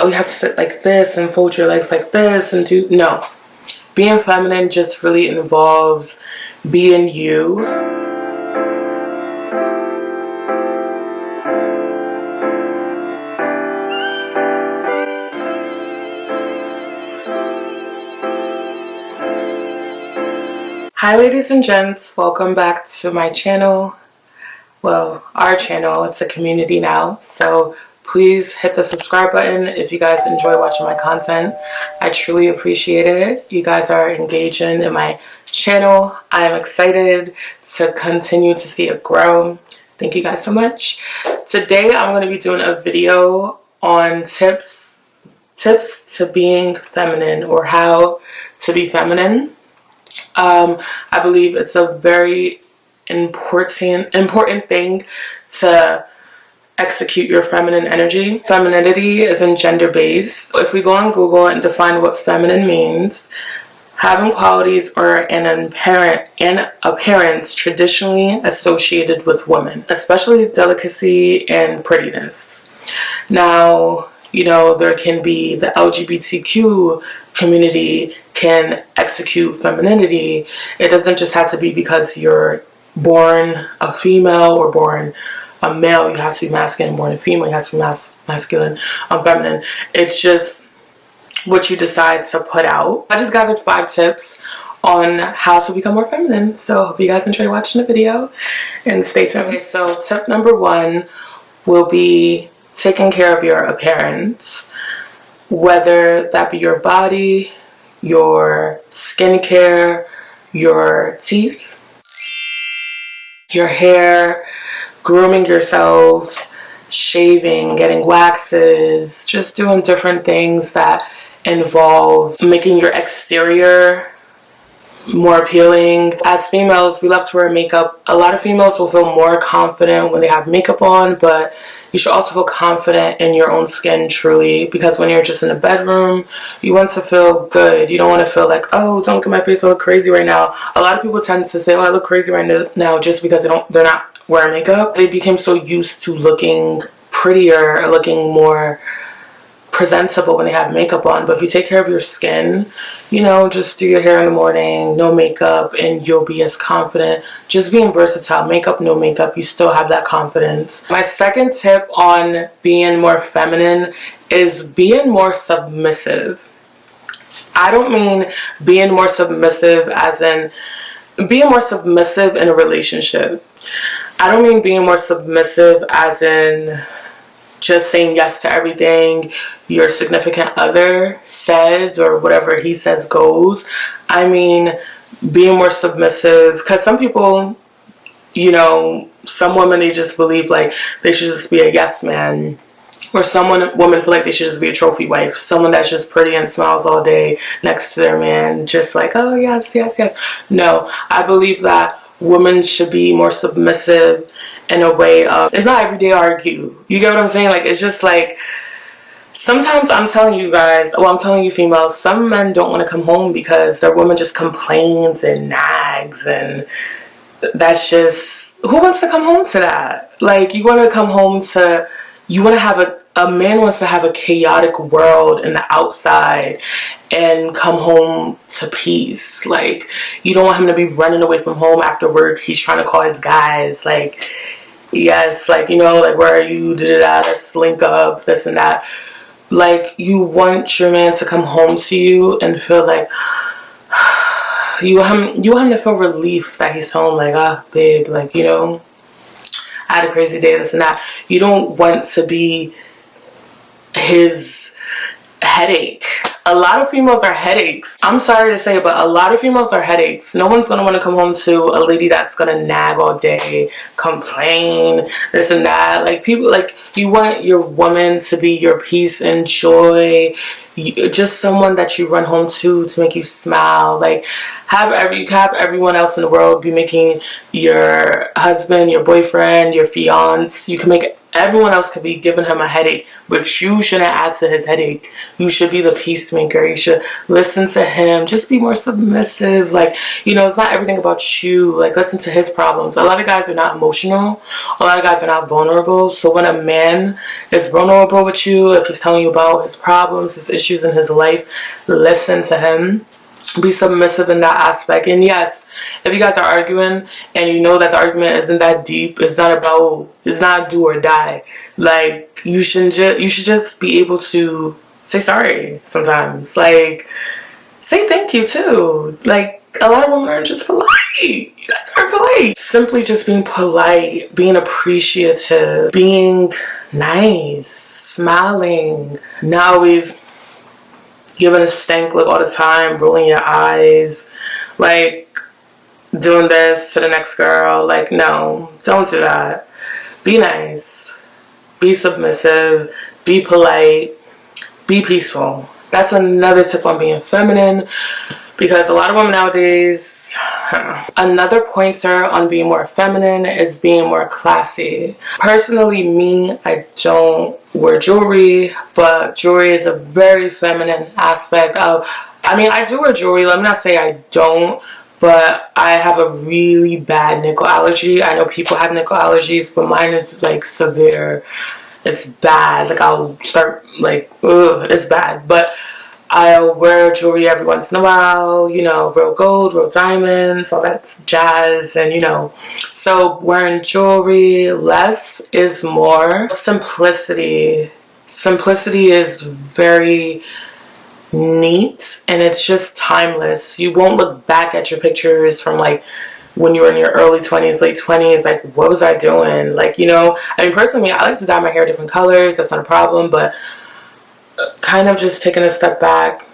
oh, you have to sit like this and fold your legs like this and do, no. Being feminine just really involves being you. Hi ladies and gents, welcome back to my channel. Well, our channel, it's a community now, so please hit the subscribe button if you guys enjoy watching my content. I truly appreciate it. You guys are engaging in my channel. I am excited to continue to see it grow. Thank you guys so much. Today I'm going to be doing a video on tips to being feminine, or how to be feminine. I believe it's a very important thing to execute your feminine energy. Femininity isn't gender-based. If we go on Google and define what feminine means, having qualities or an appearance traditionally associated with women, especially delicacy and prettiness. Now, you know, there can be the LGBTQ community can execute femininity. It doesn't just have to be because you're born a female or born a male, you have to be masculine. Born a female, you have to be masculine, feminine. It's just what you decide to put out. I just gathered 5 tips on how to become more feminine. So hope you guys enjoy watching the video and stay tuned. Okay, so tip number 1 will be taking care of your appearance, whether that be your body, your skincare, your teeth, your hair, grooming yourself, shaving, getting waxes, just doing different things that involve making your exterior more appealing. As females, we love to wear makeup. A lot of females will feel more confident when they have makeup on, but you should also feel confident in your own skin, truly, because when you're just in a bedroom, you want to feel good. You don't want to feel like, oh, don't look at my face, I look crazy right now. A lot of people tend to say, oh, I look crazy right now, just because they're not wearing makeup. They became so used to looking prettier or looking more presentable when they have makeup on. But if you take care of your skin, you know, just do your hair in the morning, no makeup, and you'll be as confident. Just being versatile, makeup, no makeup, you still have that confidence. My second tip on being more feminine is being more submissive. I don't mean being more submissive as in being more submissive in a relationship. I don't mean being more submissive as in just saying yes to everything your significant other says or whatever he says goes. I mean being more submissive, because some people, you know, some women, they just believe like they should just be a yes man, or women feel like they should just be a trophy wife, someone that's just pretty and smiles all day next to their man, just like, oh yes, yes, yes. No, I believe that women should be more submissive in a way of, it's not everyday argue. You get what I'm saying? Like, it's just like, sometimes I'm telling you guys, well, I'm telling you females, some men don't want to come home because their woman just complains and nags, and that's just, who wants to come home to that? Like, you want to come home to, you want to have a man wants to have a chaotic world in the outside and come home to peace. Like, you don't want him to be running away from home after work. He's trying to call his guys, like, yes, like, you know, like, where are you, let's link up, this and that. Like, you want your man to come home to you and feel like, you want him to feel relief that he's home, like, ah, babe, like, you know, I had a crazy day, this and that. You don't want to be his headache. A lot of females are headaches. I'm sorry to say, but a lot of females are headaches. No one's gonna want to come home to a lady that's gonna nag all day, complain, this and that. Like, people, like, you want your woman to be your peace and joy, just someone that you run home to make you smile. Like, have everyone else in the world be making your husband, your boyfriend, your fiance. You can make everyone else could be giving him a headache, but you shouldn't add to his headache. You should be the peacemaker. You should listen to him. Just be more submissive. Like, you know, it's not everything about you. Like, listen to his problems. A lot of guys are not emotional. A lot of guys are not vulnerable. So when a man is vulnerable with you, if he's telling you about his problems, his issues in his life, listen to him. Be submissive in that aspect. And yes, if you guys are arguing and you know that the argument isn't that deep, it's not do or die. Like, you should just be able to say sorry sometimes. Like, say thank you too. Like, a lot of women are just polite. You guys are polite. Simply just being polite, being appreciative, being nice, smiling, not always giving a stank look all the time, rolling your eyes, like doing this to the next girl. Like, no, don't do that. Be nice, be submissive, be polite, be peaceful. That's another tip on being feminine, because a lot of women nowadays, another pointer on being more feminine is being more classy. Personally, me, I don't wear jewelry, but jewelry is a very feminine aspect of, I mean, I do wear jewelry. Let me not say I don't, but I have a really bad nickel allergy. I know people have nickel allergies, but mine is like severe. It's bad. Like, I'll start like, ugh, it's bad. But I'll wear jewelry every once in a while, you know, real gold, real diamonds, all that jazz, and you know. So wearing jewelry, less is more. Simplicity is very neat, and it's just timeless. You won't look back at your pictures from like when you were in your early 20s, late 20s, like, what was I doing? Like, you know, I mean, personally, I like to dye my hair different colors. That's not a problem, but kind of just taking a step back,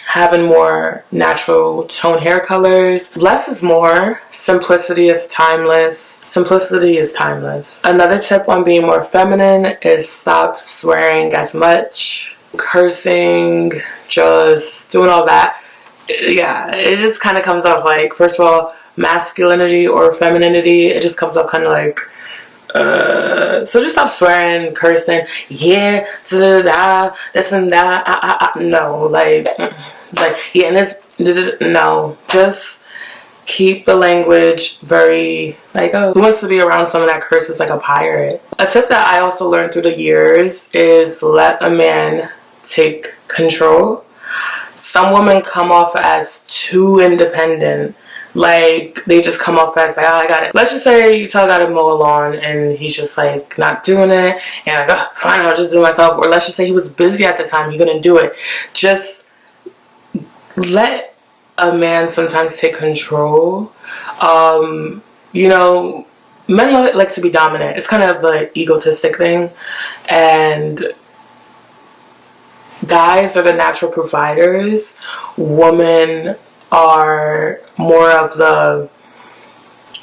having more natural tone hair colors. Less is more. Simplicity is timeless. Simplicity is timeless. Another tip on being more feminine is stop swearing as much, cursing, just doing all that. Yeah, it just kind of comes off like, first of all, masculinity or femininity, it just comes off kind of like, so just stop swearing, cursing, yeah, da-da-da, this and that, no, like, yeah, and this, no, just keep the language very, like, oh, who wants to be around someone that curses like a pirate? A tip that I also learned through the years is let a man take control. Some women come off as too independent. Like, they just come off as like, oh, I got it. Let's just say you tell a guy to mow a lawn and he's just like not doing it, and like, oh, fine, I'll just do it myself. Or let's just say he was busy at the time, he couldn't do it. Just let a man sometimes take control. You know, men like to be dominant. It's kind of an egotistic thing, and guys are the natural providers. Women are more of the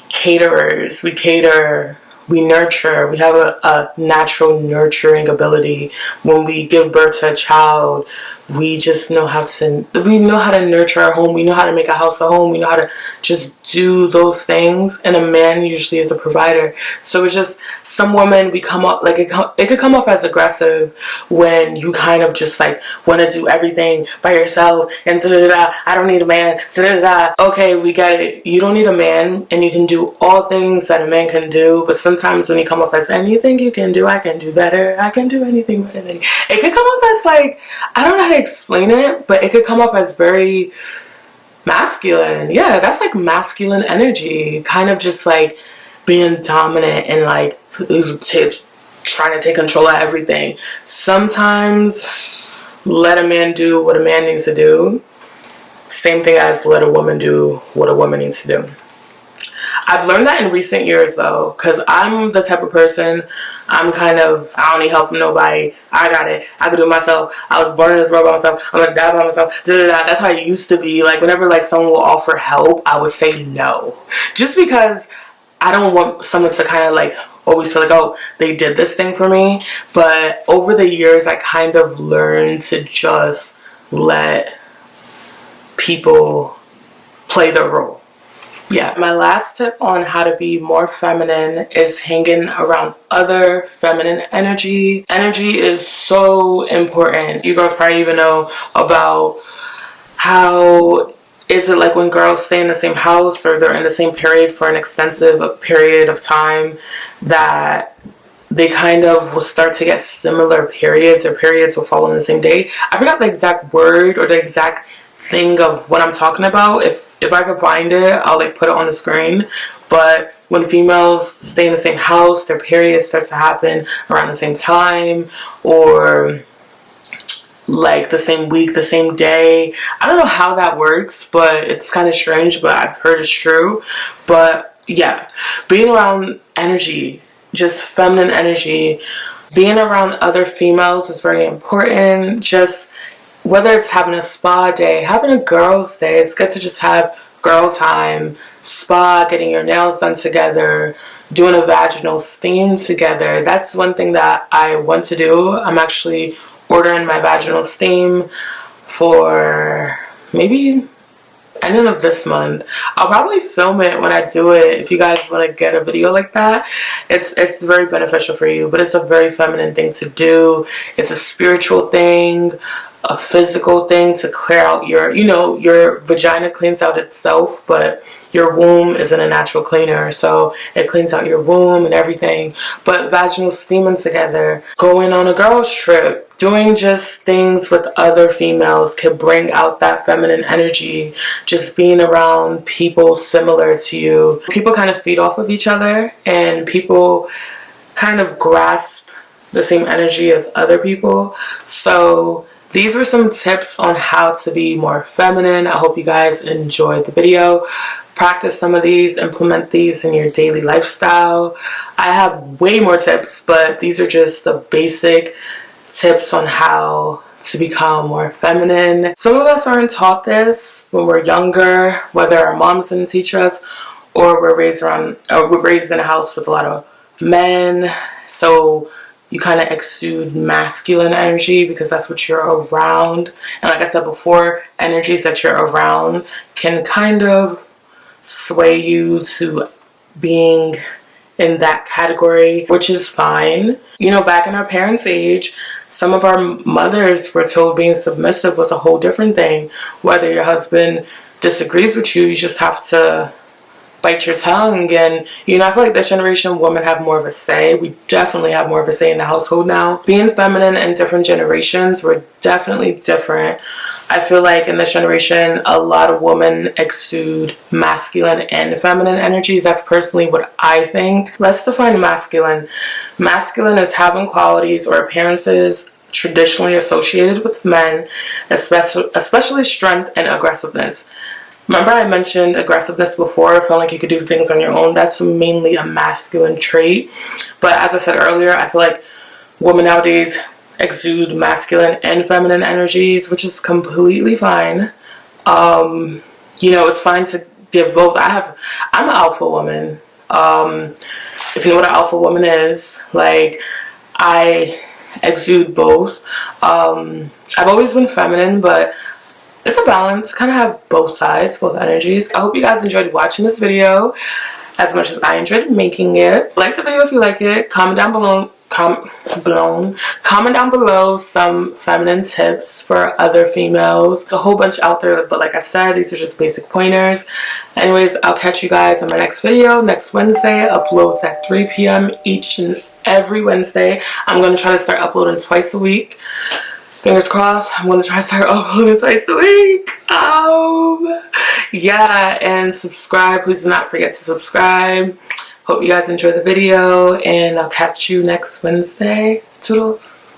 caterers. We cater, we nurture. We have a natural nurturing ability. When we give birth to a child, we just know how to nurture our home. We know how to make a house a home. We know how to just do those things. And a man usually is a provider. So it's just, some women, we come up like, it could come off as aggressive when you kind of just like want to do everything by yourself and da-da-da-da, I don't need a man, da-da-da-da. Okay, we get it. You don't need a man, and you can do all things that a man can do. But sometimes when you come off as anything you can do, I can do better. I can do anything better than you. It could come off as like, I don't know how to explain it, but it could come off as very masculine. Yeah, that's like masculine energy, kind of just like being dominant and like trying to take control of everything. Sometimes let a man do what a man needs to do. Same thing as let a woman do what a woman needs to do. I've learned that in recent years though, because I'm the type of person, I'm kind of, I don't need help from nobody. I got it. I can do it myself. I was born in this world by myself. I'm gonna die by myself. Da-da-da. That's how I used to be. Like, whenever like someone will offer help, I would say no. Just because I don't want someone to kind of like always feel like, oh, they did this thing for me. But over the years, I kind of learned to just let people play their role. Yeah, my last tip on how to be more feminine is hanging around other feminine energy. Energy is so important. You girls probably even know about how is it like when girls stay in the same house or they're in the same period for an extensive period of time that they kind of will start to get similar periods, or periods will fall on the same day. I forgot the exact word or the exact thing of what I'm talking about. If I could find it, I'll like put it on the screen. But when females stay in the same house, their periods start to happen around the same time, or like the same week, the same day. I don't know how that works, but it's kind of strange, but I've heard it's true. But yeah, being around energy, just feminine energy, being around other females is very important. Just whether it's having a spa day, having a girls' day, it's good to just have girl time, spa, getting your nails done together, doing a vaginal steam together. That's one thing that I want to do. I'm actually ordering my vaginal steam for maybe ending of this month. I'll probably film it when I do it if you guys want to get a video like that. It's very beneficial for you, but it's a very feminine thing to do. It's a spiritual thing, a physical thing to clear out your, you know, your vagina cleans out itself, but your womb isn't a natural cleaner, so it cleans out your womb and everything. But vaginal steaming together, going on a girls trip, doing just things with other females can bring out that feminine energy. Just being around people similar to you. People kind of feed off of each other, and people kind of grasp the same energy as other people. So these were some tips on how to be more feminine. I hope you guys enjoyed the video. Practice some of these, implement these in your daily lifestyle. I have way more tips, but these are just the basic tips on how to become more feminine. Some of us aren't taught this when we're younger, whether our moms didn't teach us, or we're raised in a house with a lot of men. So you kind of exude masculine energy because that's what you're around. And like I said before, energies that you're around can kind of sway you to being in that category, which is fine. You know, back in our parents' age, some of our mothers were told being submissive was a whole different thing. Whether your husband disagrees with you, you just have to bite your tongue. And you know, I feel like this generation women have more of a say. We definitely have more of a say in the household now. Being feminine in different generations were definitely different. I feel like in this generation a lot of women exude masculine and feminine energies. That's personally what I think. Let's define masculine. Masculine is having qualities or appearances traditionally associated with men, especially strength and aggressiveness. Remember I mentioned aggressiveness before, feeling like you could do things on your own. That's mainly a masculine trait. But as I said earlier, I feel like women nowadays exude masculine and feminine energies, which is completely fine. You know, it's fine to give both. I'm an alpha woman. If you know what an alpha woman is, like, I exude both. I've always been feminine, but it's a balance. Kind of have both sides, both energies. I hope you guys enjoyed watching this video as much as I enjoyed making it. Like the video if you like it. Comment down below. Comment down below some feminine tips for other females. A whole bunch out there, but like I said, these are just basic pointers. Anyways, I'll catch you guys on my next video next Wednesday. Uploads at 3 p.m. each and every Wednesday. I'm going to try to start uploading twice a week. Fingers crossed, I'm going to try to start uploading twice a week. Yeah, and subscribe. Please do not forget to subscribe. Hope you guys enjoyed the video, and I'll catch you next Wednesday. Toodles.